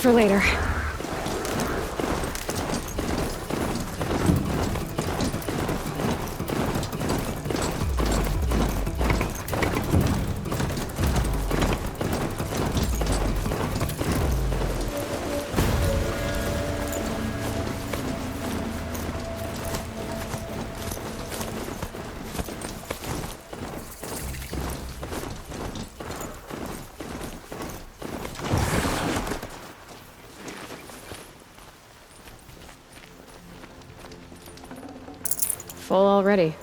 for later. Full already.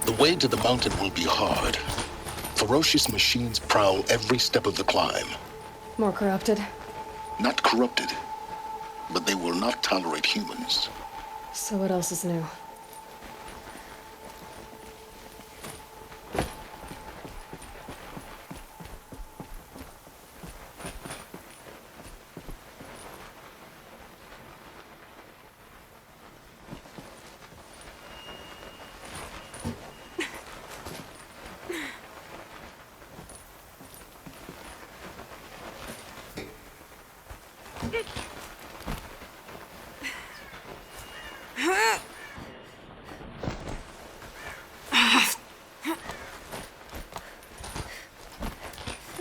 The way to the mountain will be hard. Ferocious machines prowl every step of the climb. More corrupted? Not corrupted, but they will not tolerate humans. So what else is new?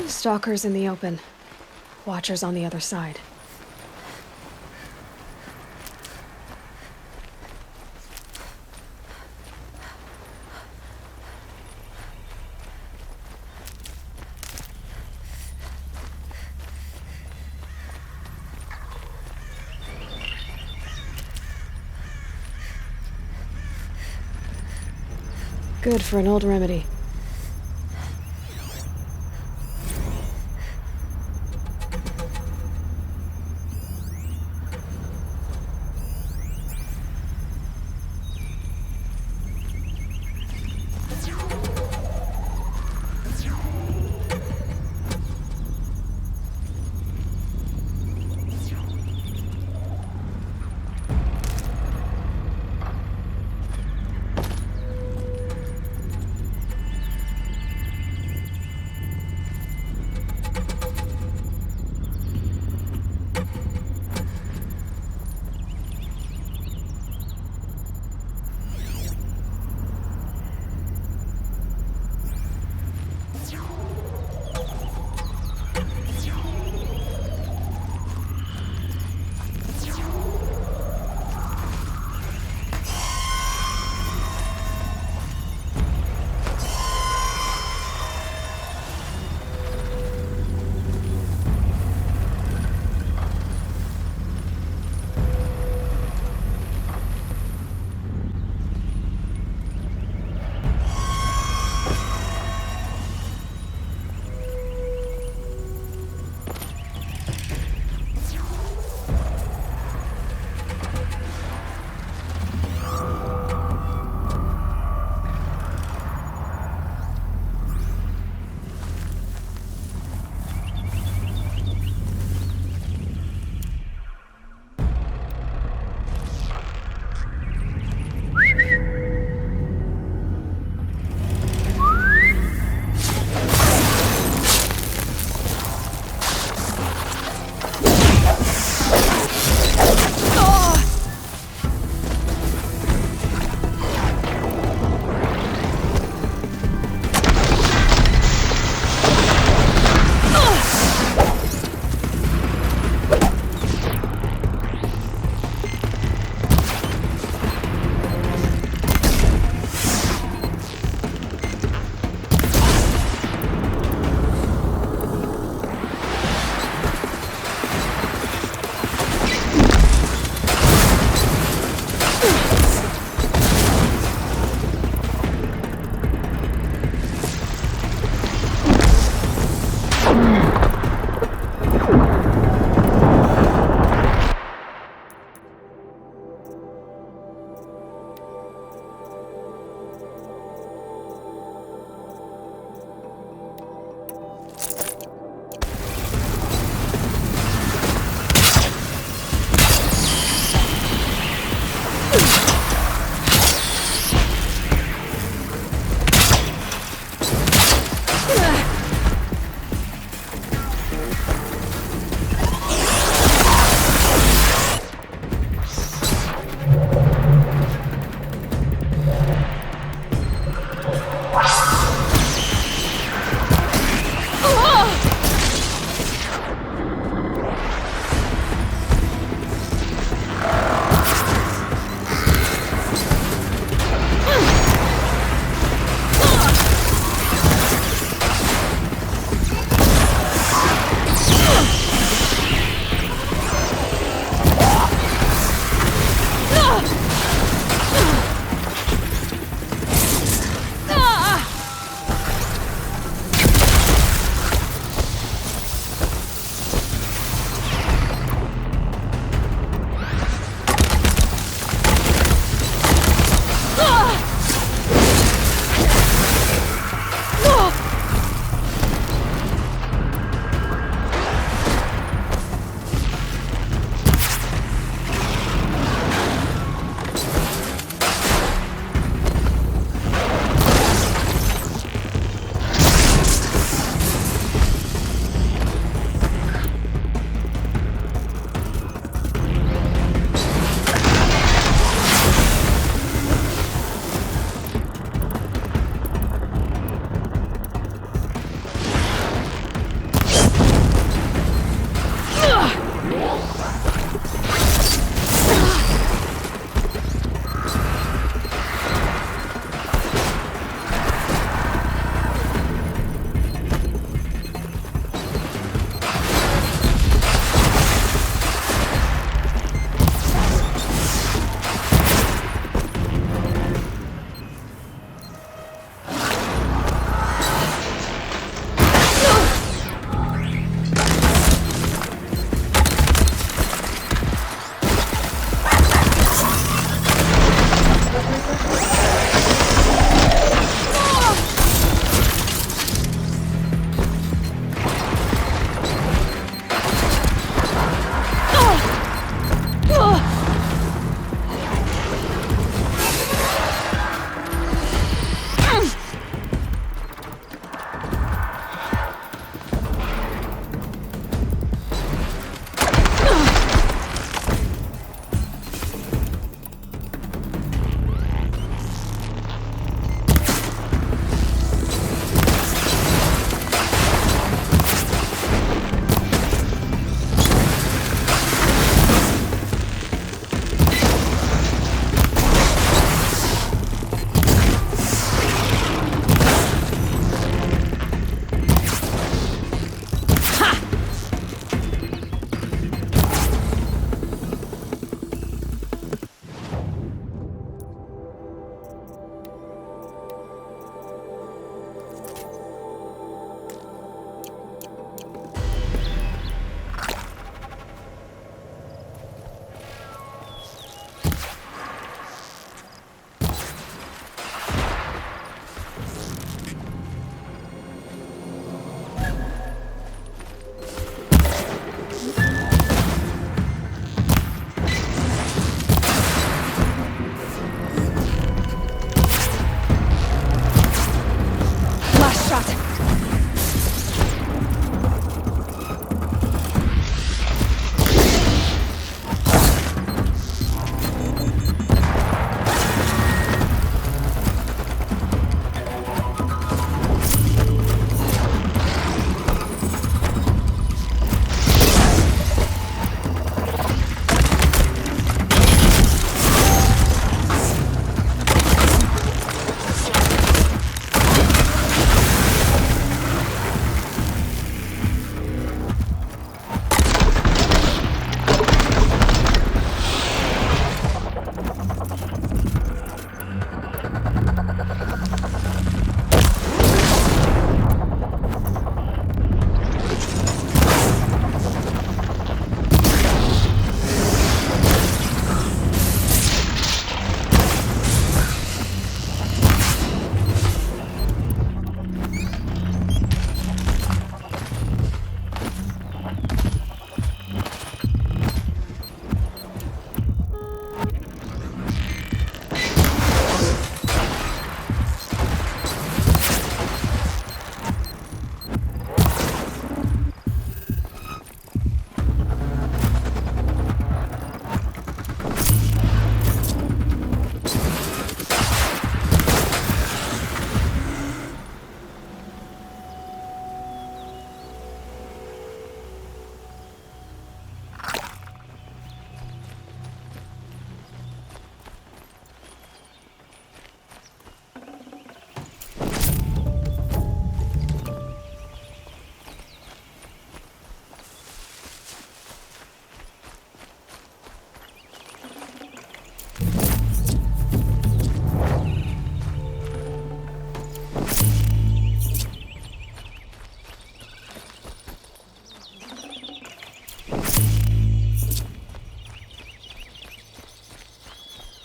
Stalkers in the open. Watchers on the other side. Good for an old remedy.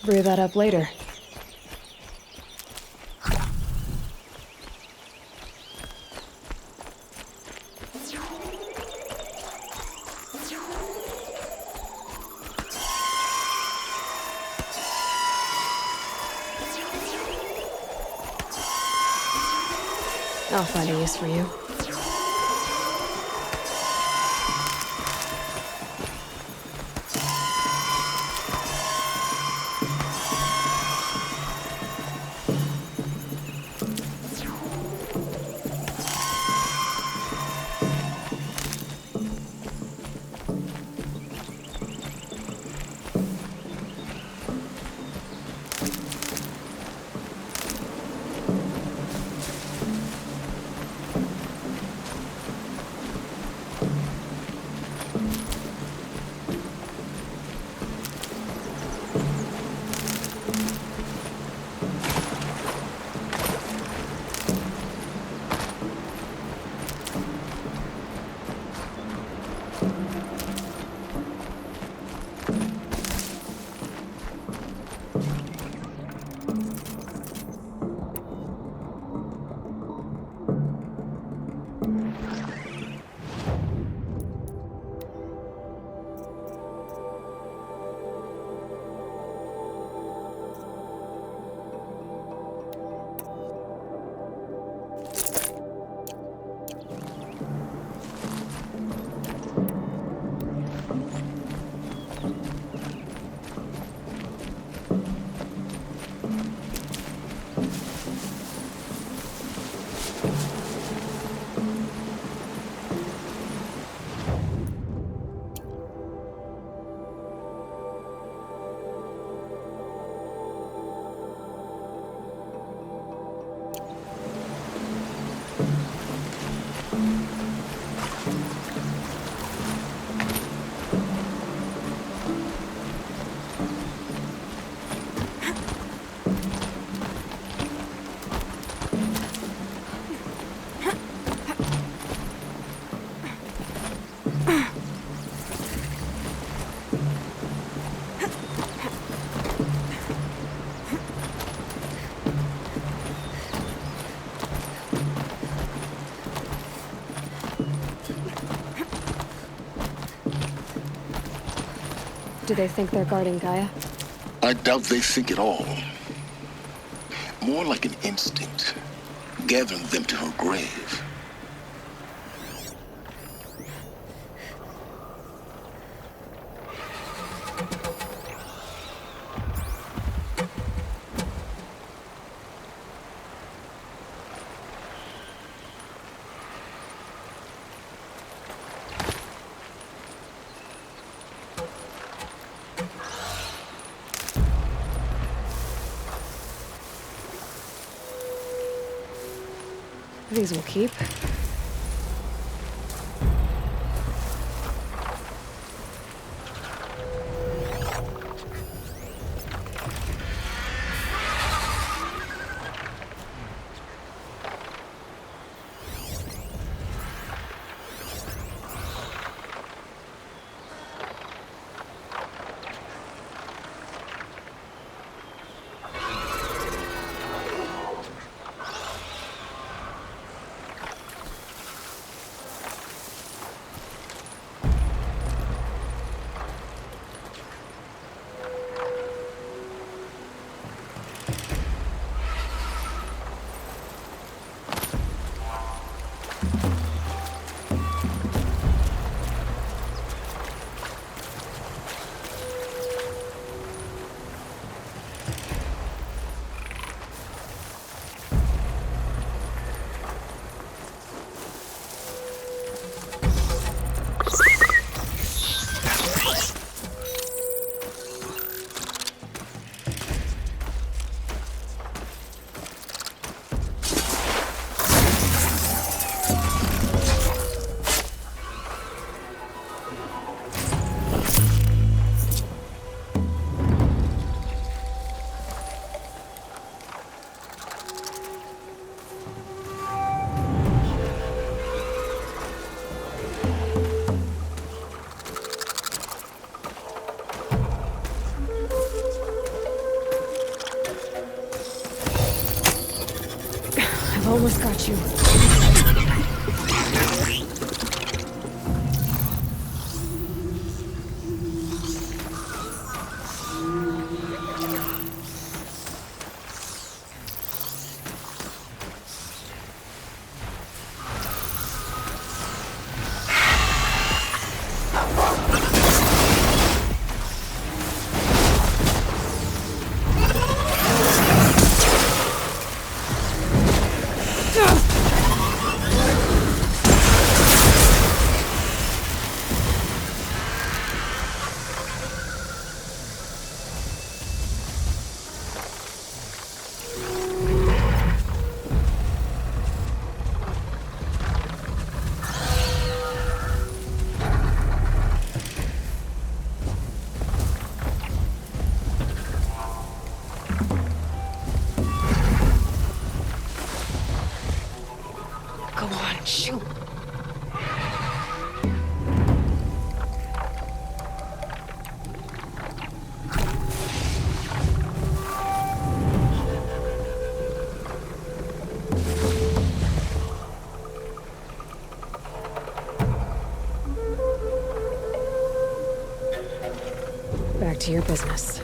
Brew that up later. I'll find a use for you. Do they think they're guarding Gaia? I doubt they think at all. More like an instinct, gathering them to her grave. These will keep. Almost got you. Go on, shoot. Back to your business.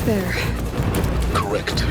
there. Correct.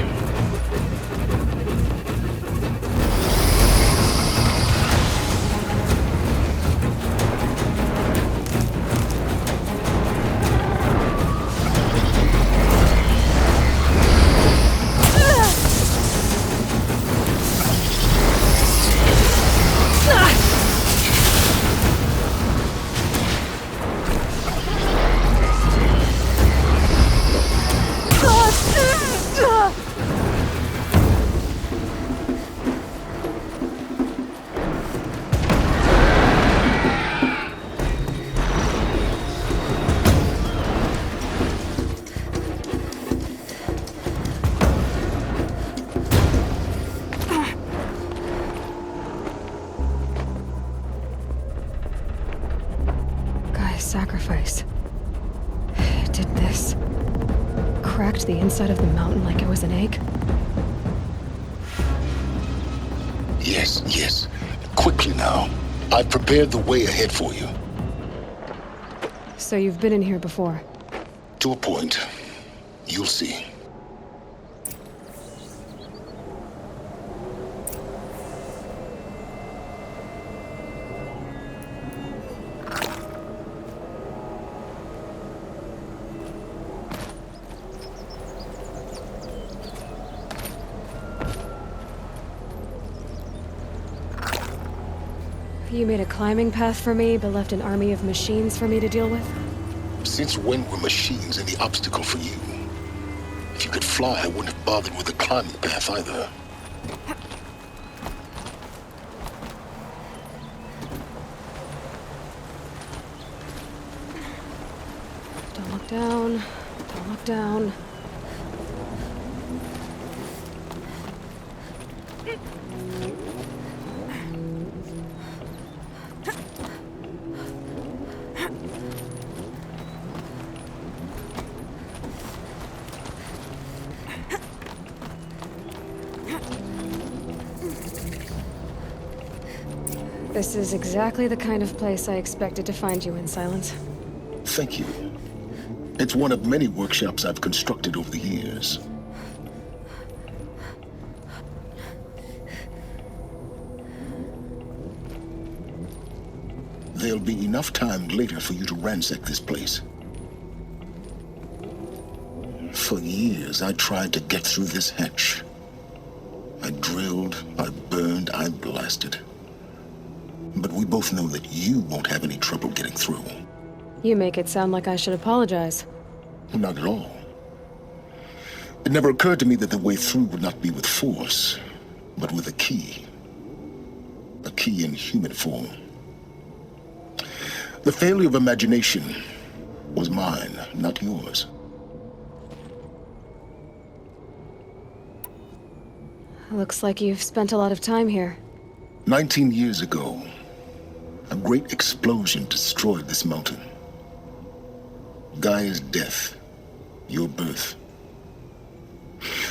Sacrifice. It did this. Cracked the inside of the mountain like it was an egg. Yes, yes. Quickly now. I've prepared the way ahead for you. So you've been in here before? To a point. You'll see. You made a climbing path for me, but left an army of machines for me to deal with? Since when were machines any obstacle for you? If you could fly, I wouldn't have bothered with the climbing path either. Don't look down. Don't look down. This is exactly the kind of place I expected to find you in, Sylens. Thank you. It's one of many workshops I've constructed over the years. There'll be enough time later for you to ransack this place. For years, I tried to get through this hatch. I drilled, I burned, I blasted. But we both know that you won't have any trouble getting through. You make it sound like I should apologize. Not at all. It never occurred to me that the way through would not be with force, but with a key. A key in human form. The failure of imagination was mine, not yours. Looks like you've spent a lot of time here. 19 years ago, a great explosion destroyed this mountain. Gaia's death, your birth.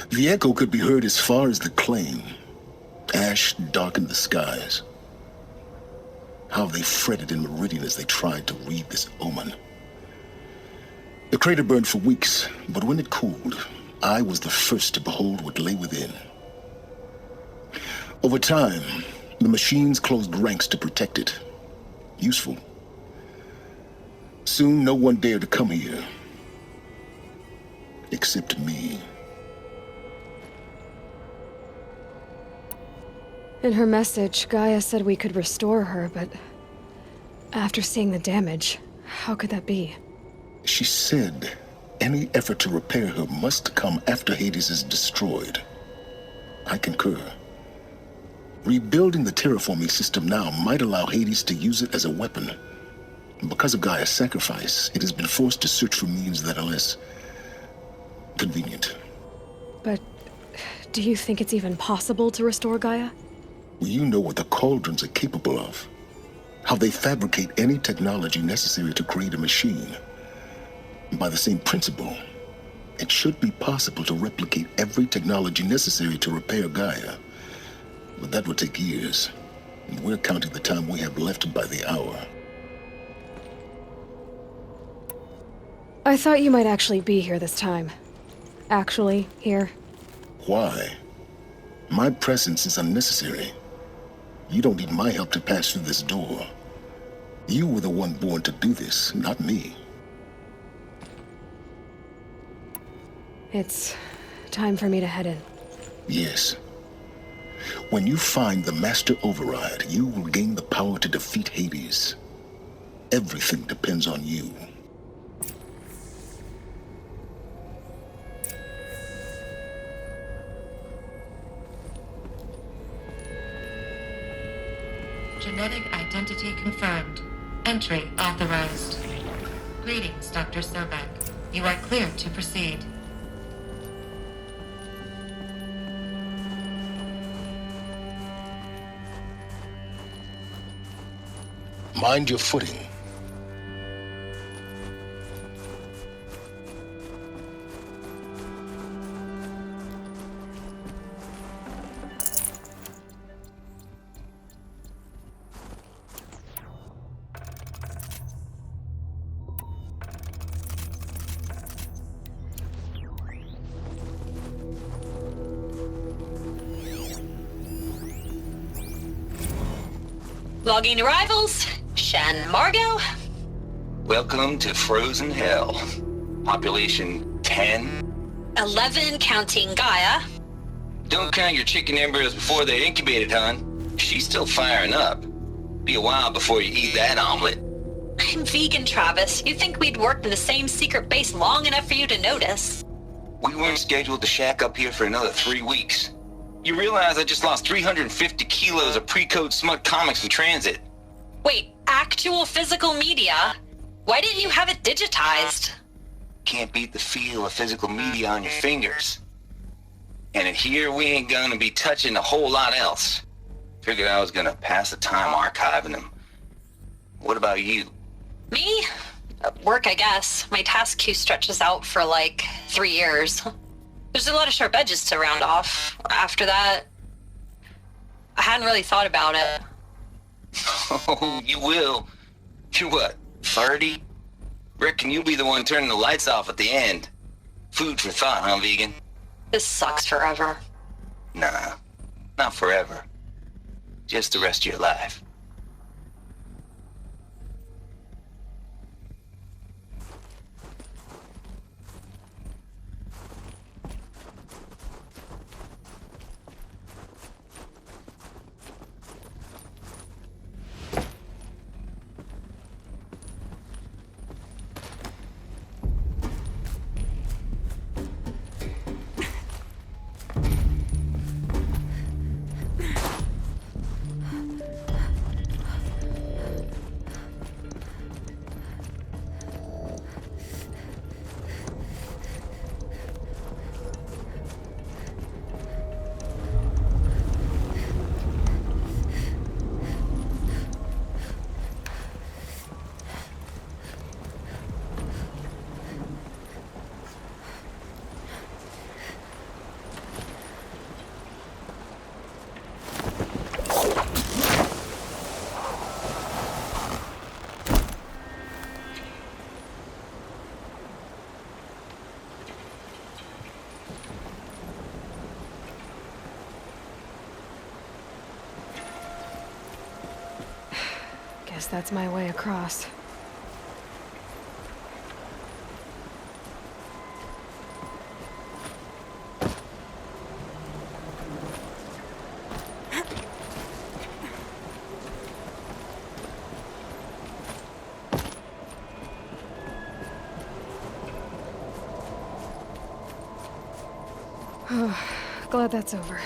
The echo could be heard as far as the claim. Ash darkened the skies. How they fretted in Meridian as they tried to read this omen. The crater burned for weeks, but when it cooled, I was the first to behold what lay within. Over time, the machines closed ranks to protect it. Useful. Soon, no one dared to come here. Except me. In her message, Gaia said we could restore her, but after seeing the damage, how could that be? She said any effort to repair her must come after Hades is destroyed. I concur. Rebuilding the terraforming system now might allow Hades to use it as a weapon. Because of Gaia's sacrifice, it has been forced to search for means that are less convenient. But do you think it's even possible to restore Gaia? Well, you know what the Cauldrons are capable of. How they fabricate any technology necessary to create a machine. By the same principle, it should be possible to replicate every technology necessary to repair Gaia. But that would take years. And we're counting the time we have left by the hour. I thought you might actually be here this time. actually here? Why? My presence is unnecessary. You don't need my help to pass through this door. You were the one born to do this, not me. It's time for me to head in. Yes. When you find the Master Override, you will gain the power to defeat Hades. Everything depends on you. Genetic identity confirmed. Entry authorized. Greetings, Dr. Sobeck. You are cleared to proceed. Mind your footing. Logging arrivals. Shan Margot. Welcome to Frozen Hell. Population 10. 11 counting GAIA. Don't count your chicken embryos before they're incubated, hon. She's still firing up. Be a while before you eat that omelet. I'm vegan, Travis. You'd think we'd worked in the same secret base long enough for you to notice. We weren't scheduled to shack up here for another 3 weeks. You realize I just lost 350 kilos of pre-code smut comics in transit. Wait, actual physical media? Why didn't you have it digitized? Can't beat the feel of physical media on your fingers. And in here, we ain't gonna be touching a whole lot else. Figured I was gonna pass the time archiving them. What about you? Me? Work, I guess. My task queue stretches out for like 3 years. There's a lot of sharp edges to round off. After that, I hadn't really thought about it. Oh, you will. You're what, 30? Reckon you'll be the one turning the lights off at the end. Food for thought, huh, vegan? This sucks forever. Nah, not forever. Just the rest of your life. Guess that's my way across. Glad that's over.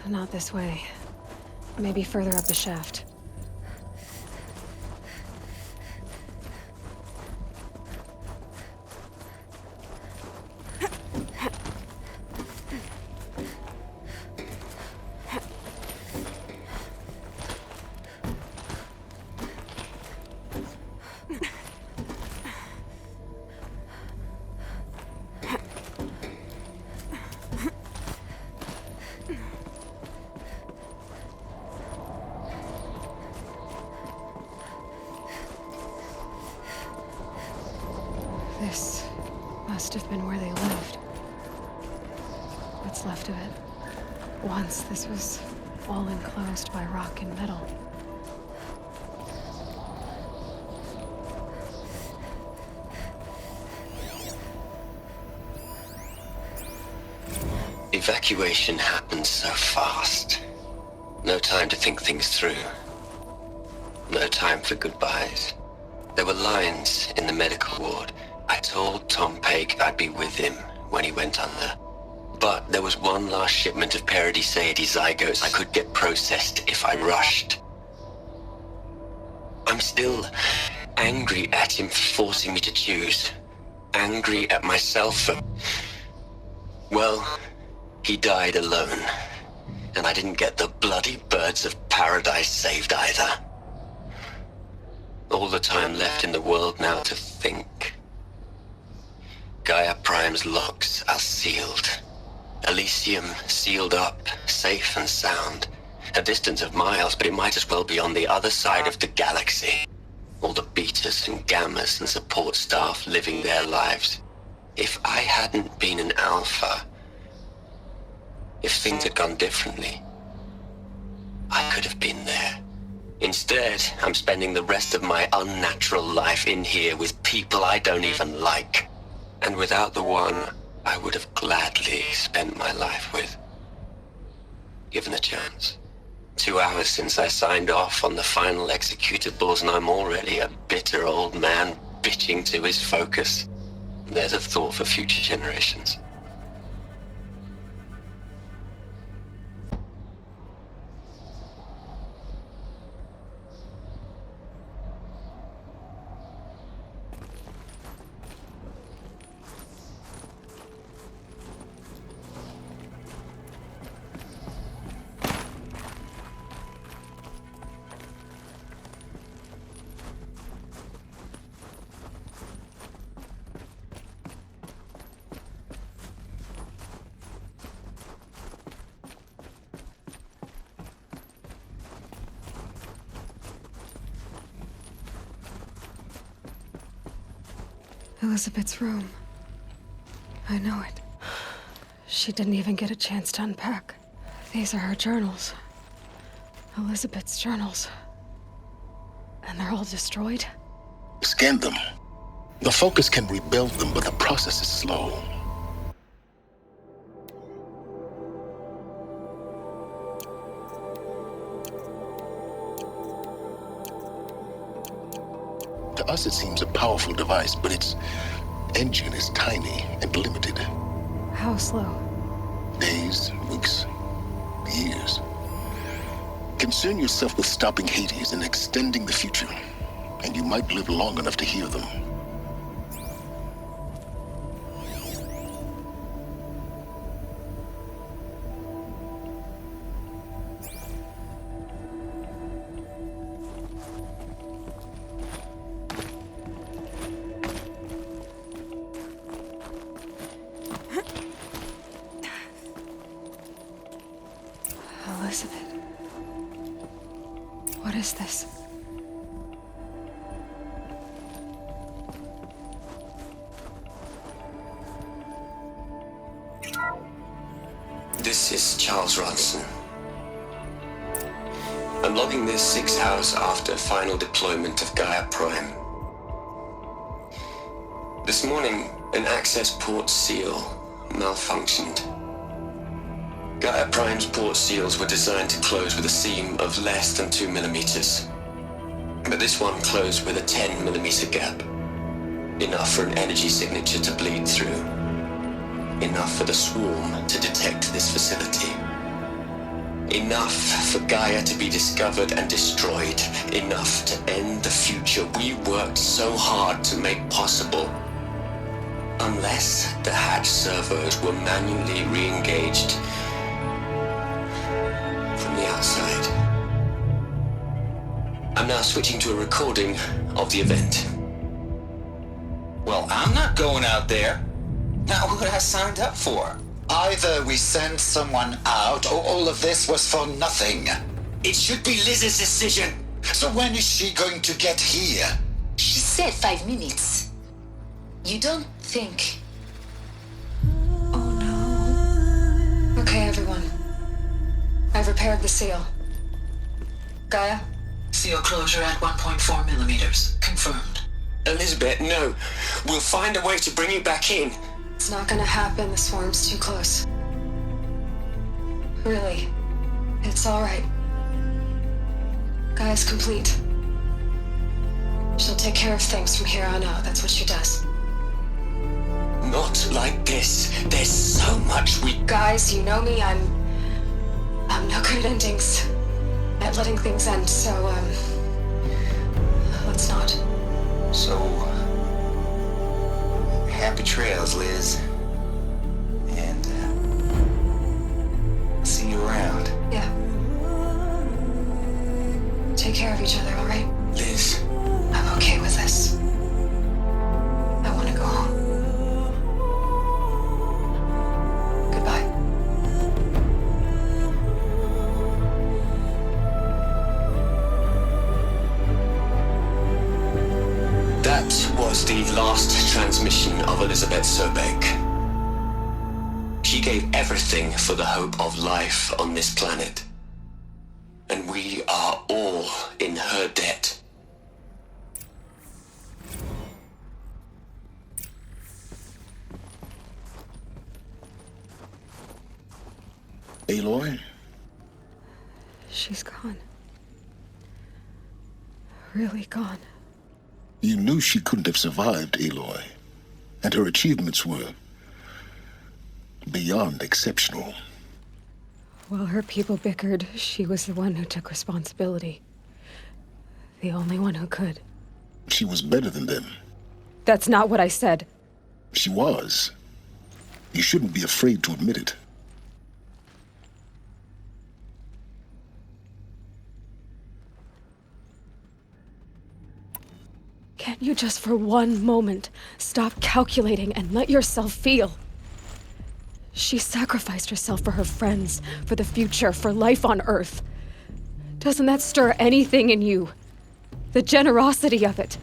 Not this way. Maybe further up the shaft. This must have been where they lived. What's left of it. Once this was all enclosed by rock and metal. Evacuation happened so fast. No time to think things through. No time for goodbyes. There were lines in the medical ward. I told Tom Paik I'd be with him when he went under. But there was one last shipment of Paradiseidae zygotes I could get processed if I rushed. I'm still angry at him for forcing me to choose. Angry at myself for... Well, he died alone. And I didn't get the bloody birds of paradise saved either. All the time left in the world now to think. GAIA Prime's locks are sealed. Elysium sealed up, safe and sound. A distance of miles, but it might as well be on the other side of the galaxy. All the betas and gammas and support staff living their lives. If I hadn't been an alpha, if things had gone differently, I could have been there. Instead, I'm spending the rest of my unnatural life in here with people I don't even like. And without the one I would have gladly spent my life with. Given the chance. 2 hours since I signed off on the final executables, and I'm already a bitter old man bitching to his focus. There's a thought for future generations. Elisabet's room. I know it. She didn't even get a chance to unpack. These are her journals. Elisabet's journals. And they're all destroyed? Scan them. The Focus can rebuild them, but the process is slow. To us, it seems a powerful device, but its engine is tiny and limited. How slow? Days, weeks, years. Concern yourself with stopping Hades and extending the future, and you might live long enough to hear them. Elisabet. What is this? This is Charles Ronson. I'm logging this 6 hours after final deployment of GAIA Prime. This morning, an access port seal malfunctioned. GAIA Prime's port seals were designed to close with a seam of less than 2 millimeters. But this one closed with a 10 millimeter gap. Enough for an energy signature to bleed through. Enough for the swarm to detect this facility. Enough for Gaia to be discovered and destroyed. Enough to end the future we worked so hard to make possible. Unless the hatch servos were manually re-engaged from the outside. I'm now switching to a recording of the event. Well, I'm not going out there. Not what I signed up for. Either we send someone out, or all of this was for nothing. It should be Liz's decision. So when is she going to get here? She said 5 minutes. You don't think... Oh no. Okay, everyone. I've repaired the seal. Gaia? Seal closure at 1.4 millimeters. Confirmed. Elisabet, no. We'll find a way to bring you back in. It's not gonna happen. The swarm's too close. Really. It's alright. Gaia's complete. She'll take care of things from here on out. That's what she does. Not like this. There's so much we... Guys, you know me. I'm no good at endings. At letting things end, so, let's not. So, happy trails, Liz. And, see you around. Yeah. Take care of each other, alright? Liz. I'm okay with this. I want to go home. Goodbye. That was the last transmission of Elisabet Sobeck. She gave everything for the hope of life on this planet. And we are all in her debt. Aloy? She's gone. Really gone. You knew she couldn't have survived, Aloy. And her achievements were beyond exceptional. While her people bickered, she was the one who took responsibility. The only one who could. She was better than them. That's not what I said. She was. You shouldn't be afraid to admit it. Can't you just for one moment stop calculating and let yourself feel? She sacrificed herself for her friends, for the future, for life on Earth. Doesn't that stir anything in you? The generosity of it.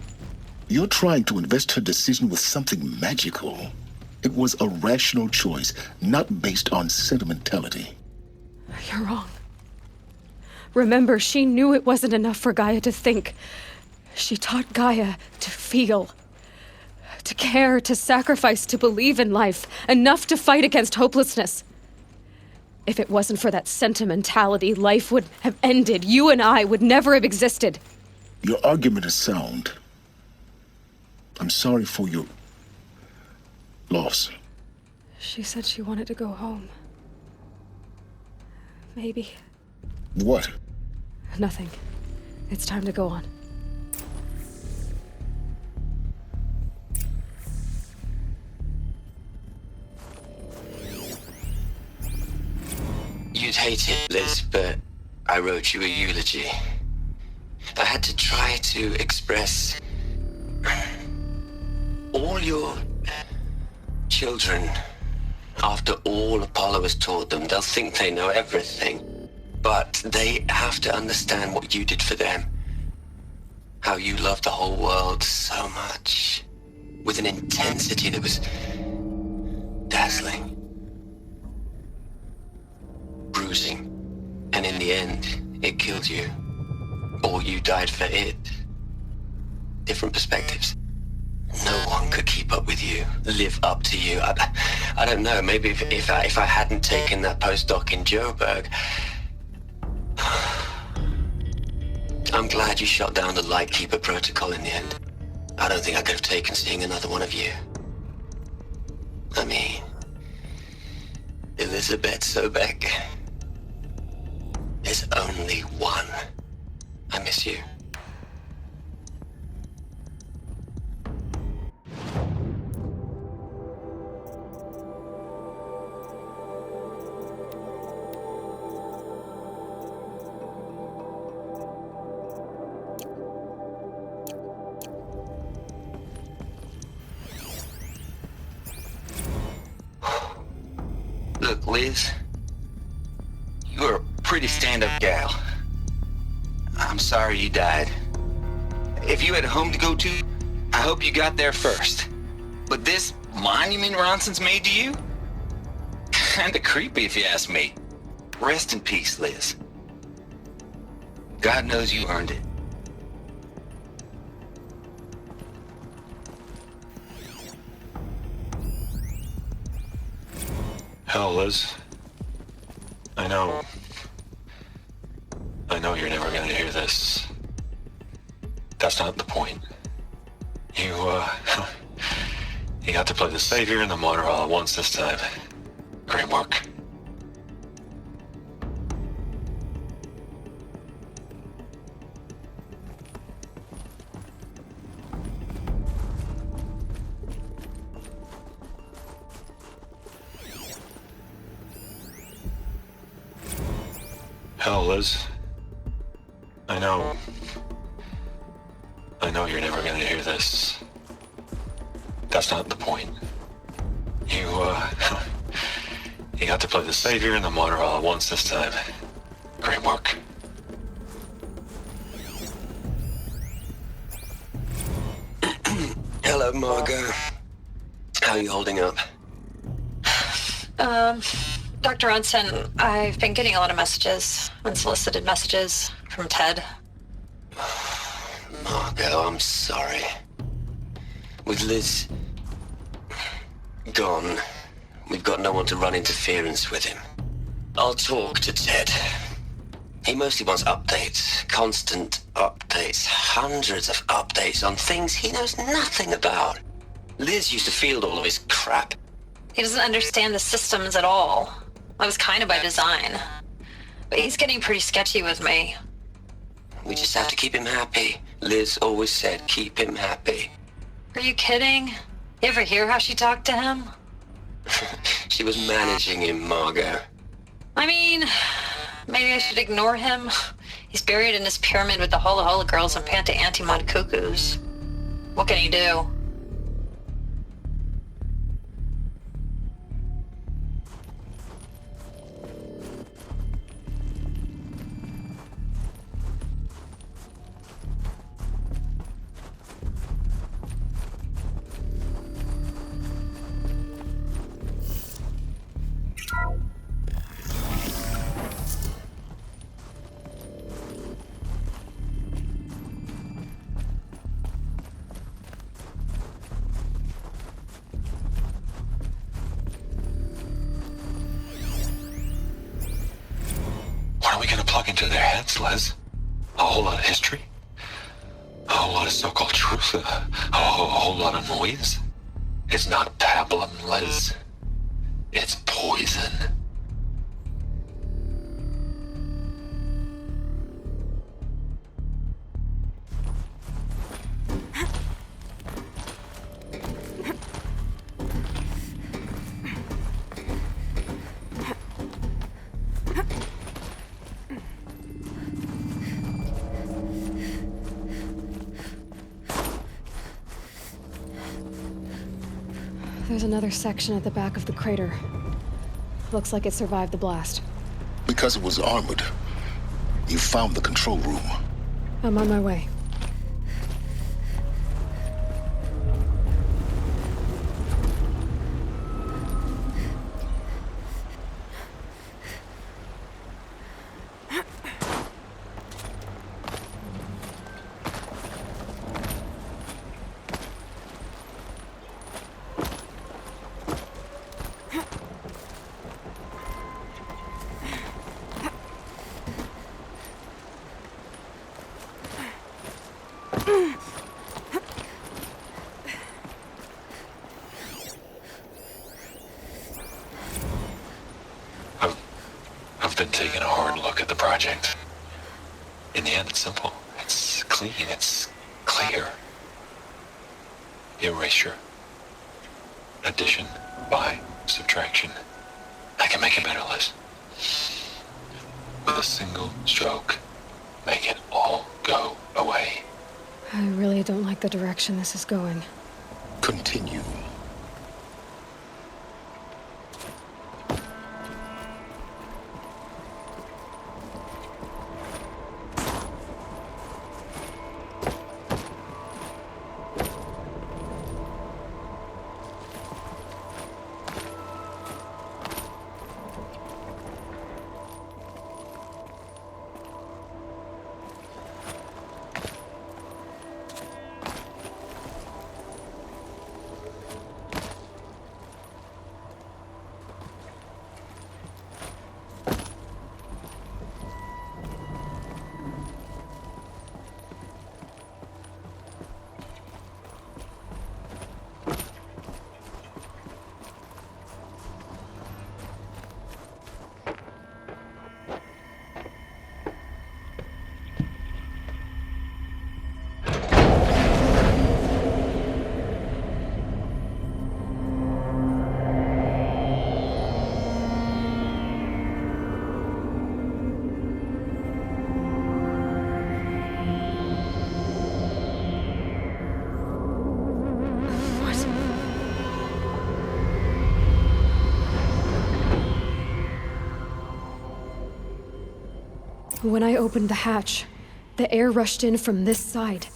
You're trying to invest her decision with something magical. It was a rational choice, not based on sentimentality. You're wrong. Remember, she knew it wasn't enough for Gaia to think. She taught Gaia to feel. To care, to sacrifice, to believe in life. Enough to fight against hopelessness. If it wasn't for that sentimentality, life would have ended. You and I would never have existed. Your argument is sound. I'm sorry for your loss. She said she wanted to go home. Maybe. What? Nothing. It's time to go on. You'd hate it, Liz, but I wrote you a eulogy. I had to try to express all your children. After all Apollo has taught them, they'll think they know everything. But they have to understand what you did for them. How you loved the whole world so much. With an intensity that was dazzling. Bruising. And in the end, it killed you. Or you died for it. Different perspectives. No one could keep up with you, live up to you. I don't know, maybe if I hadn't taken that postdoc in Joburg. I'm glad you shot down the Lightkeeper protocol in the end. I don't think I could have taken seeing another one of you. I mean, Elisabet Sobeck. There's only one. I miss you. Look, Liz, you're a pretty stand-up gal. I'm sorry you died. If you had a home to go to, I hope you got there first. But this monument Ronson's made to you? Kinda creepy if you ask me. Rest in peace, Liz. God knows you earned it. Hell, Liz. I know you're never gonna hear this. That's not the point. You got to play the Savior and the Martyr all at once this time. Great work. Hell, Liz. I know you're never gonna hear this. That's not the point. You got to play the Savior and the Martyr all at once this time. Great work. Hello, Margot. How are you holding up? Dr. Ronson, I've been getting a lot of messages, unsolicited messages from Ted. Margot, I'm sorry. With Liz gone, we've got no one to run interference with him. I'll talk to Ted. He mostly wants updates, constant updates, hundreds of updates on things he knows nothing about. Liz used to field all of his crap. He doesn't understand the systems at all. That was kind of by design. But he's getting pretty sketchy with me. We just have to keep him happy. Liz always said, keep him happy. Are you kidding? You ever hear how she talked to him? She was managing him, Margot. I mean, maybe I should ignore him. He's buried in his pyramid with the Hola Hola girls and Panta Antimod cuckoos. What can he do? What are we gonna plug into their heads, Liz? A whole lot of history? A whole lot of so-called truth? A whole lot of noise? It's not pablum, Liz. It's poison. There's another section at the back of the crater. Looks like it survived the blast. Because it was armored, you found the control room. I'm on my way. I've been taking a hard look at the project. In the end, it's simple. It's clean. It's clear. Erasure. Addition by subtraction. I can make it better, Liz. With a single stroke, make it all go away. I really don't like the direction this is going. Continue. When I opened the hatch, the air rushed in from this side.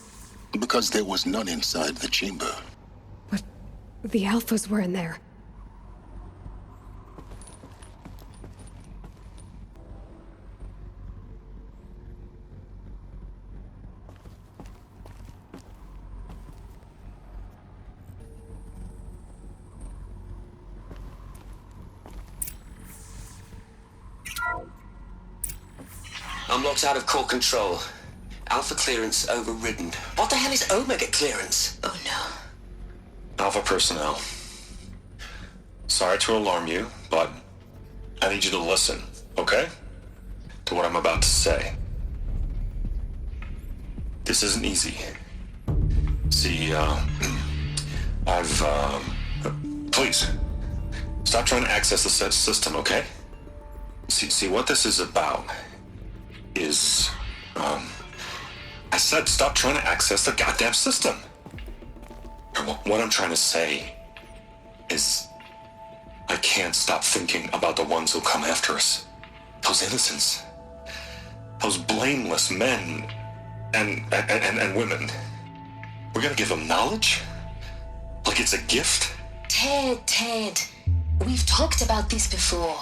Because there was none inside the chamber. But the Alphas were in there. I'm locked out of core control. Alpha clearance overridden. What the hell is Omega clearance? Oh no. Alpha personnel. Sorry to alarm you, but I need you to listen, okay? To what I'm about to say. This isn't easy. See, please, stop trying to access the system, okay? See, what this is about is, I said stop trying to access the goddamn system. And what I'm trying to say is I can't stop thinking about the ones who come after us. Those innocents. Those blameless men and women. We're gonna give them knowledge? Like it's a gift? Ted. We've talked about this before.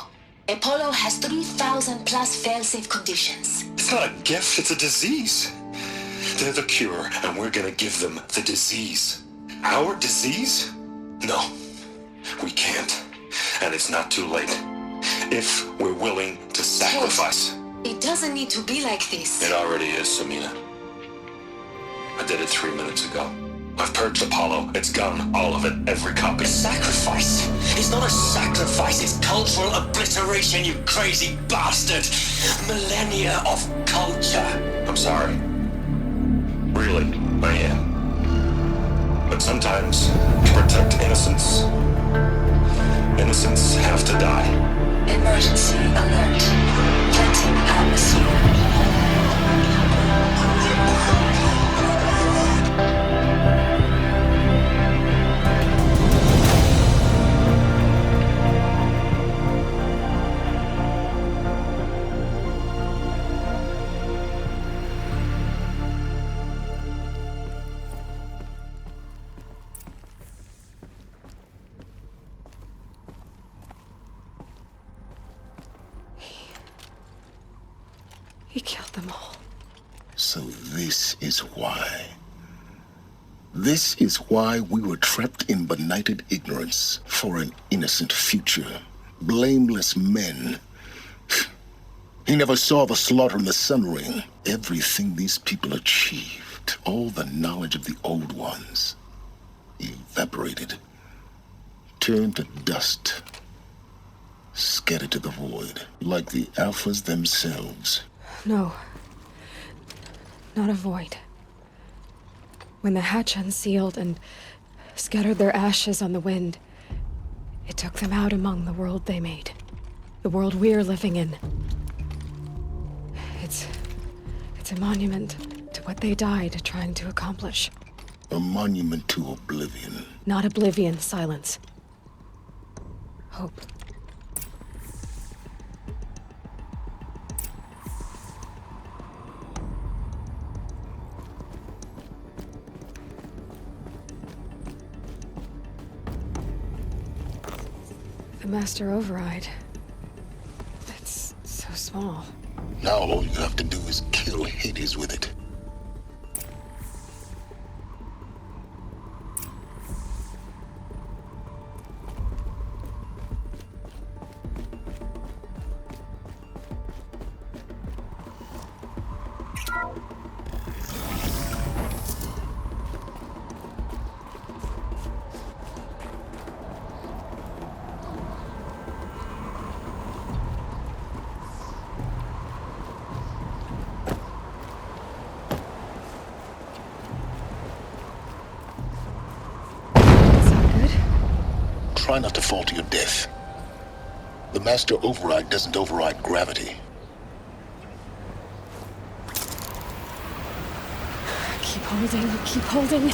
Apollo has 3,000 plus fail-safe conditions. It's not a gift, it's a disease. They're the cure, and we're gonna give them the disease. Our disease? No, we can't. And it's not too late. If we're willing to sacrifice. It doesn't need to be like this. It already is, Samina. I did it 3 minutes ago. I've purged Apollo. It's gone. All of it. Every copy. A sacrifice? It's not a sacrifice, it's cultural obliteration, you crazy bastard! Millennia of culture! I'm sorry. Really, I am. But sometimes, to protect innocence, innocents have to die. Emergency alert. Venting atmosphere. He killed them all. So this is why. This is why we were trapped in benighted ignorance for an innocent future. Blameless men. He never saw the slaughter in the Sun Ring. Everything these people achieved, all the knowledge of the old ones, evaporated, turned to dust, scattered to the void, like the Alphas themselves. No. Not a void. When the hatch unsealed and scattered their ashes on the wind, it took them out among the world they made. The world we're living in. It's a monument to what they died trying to accomplish. A monument to oblivion. Not oblivion, Sylens. Hope. The master override. It's so small. Now all you have to do is kill Hades with it. Try not to fall to your death. The master override doesn't override gravity. Keep holding, keep holding.